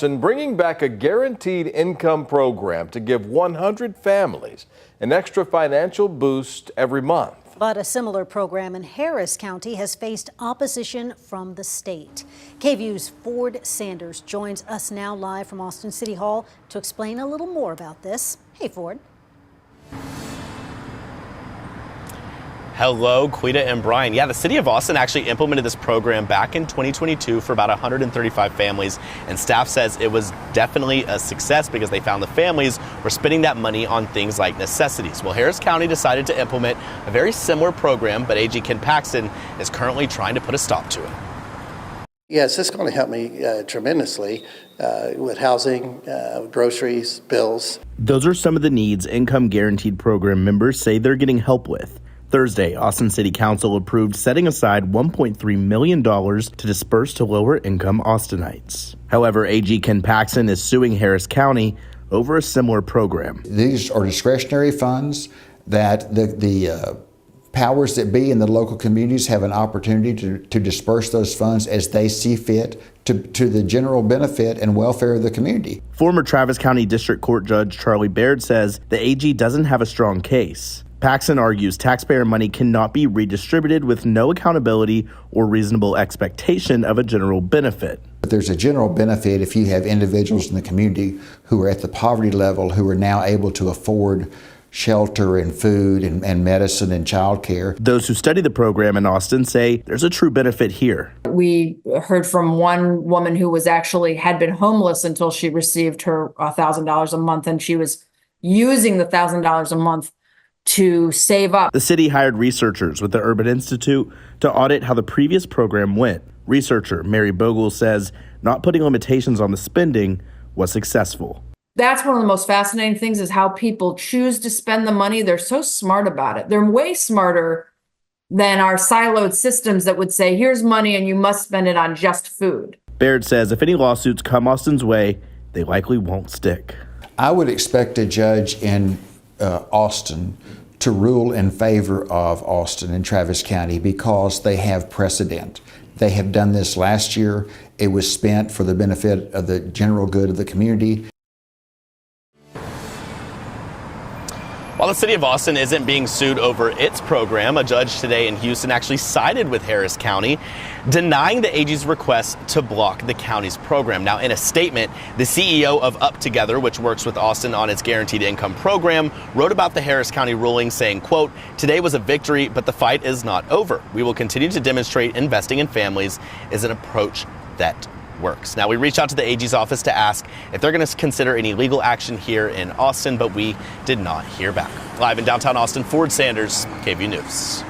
And bringing back a guaranteed income program to give 100 families an extra financial boost every month. But a similar program in Harris County has faced opposition from the state. KVUE's Ford Sanders joins us now live from Austin City Hall to explain a little more about this. Hey, Ford. Hello, Quita and Brian. Yeah, the city of Austin actually implemented this program back in 2022 for about 135 families, and staff says it was definitely a success because they found the families were spending that money on things like necessities. Well, Harris County decided to implement a very similar program, but AG Ken Paxton is currently trying to put a stop to it. Yes, it's going to help me tremendously with housing, groceries, bills. Those are some of the needs Income Guaranteed Program members say they're getting help with. Thursday, Austin City Council approved setting aside $1.3 million to disperse to lower-income Austinites. However, AG Ken Paxton is suing Harris County over a similar program. These are discretionary funds that the powers that be in the local communities have an opportunity to disperse those funds as they see fit to the general benefit and welfare of the community. Former Travis County District Court Judge Charlie Baird says the AG doesn't have a strong case. Paxton argues taxpayer money cannot be redistributed with no accountability or reasonable expectation of a general benefit. But there's a general benefit if you have individuals in the community who are at the poverty level who are now able to afford shelter and food and medicine and child care. Those who study the program in Austin say there's a true benefit here. We heard from one woman who was actually had been homeless until she received her $1,000 a month, and she was using the $1,000 a month to save up. The city hired researchers with the Urban Institute to audit how the previous program went. Researcher Mary Bogle says not putting limitations on the spending was successful. That's one of the most fascinating things is how people choose to spend the money. They're so smart about it. They're way smarter than our siloed systems that would say, here's money and you must spend it on just food. Baird says if any lawsuits come Austin's way, they likely won't stick. I would expect a judge in Austin to rule in favor of Austin and Travis County because they have precedent. They have done this last year. It was spent for the benefit of the general good of the community. While the city of Austin isn't being sued over its program, a judge today in Houston actually sided with Harris County, denying the AG's request to block the county's program. Now, in a statement, the CEO of Up Together, which works with Austin on its guaranteed income program, wrote about the Harris County ruling saying, quote, "Today was a victory, but the fight is not over. We will continue to demonstrate investing in families is an approach that works." Now, we reached out to the AG's office to ask if they're going to consider any legal action here in Austin, but we did not hear back. Live in downtown Austin, Ford Sanders, KVUE News.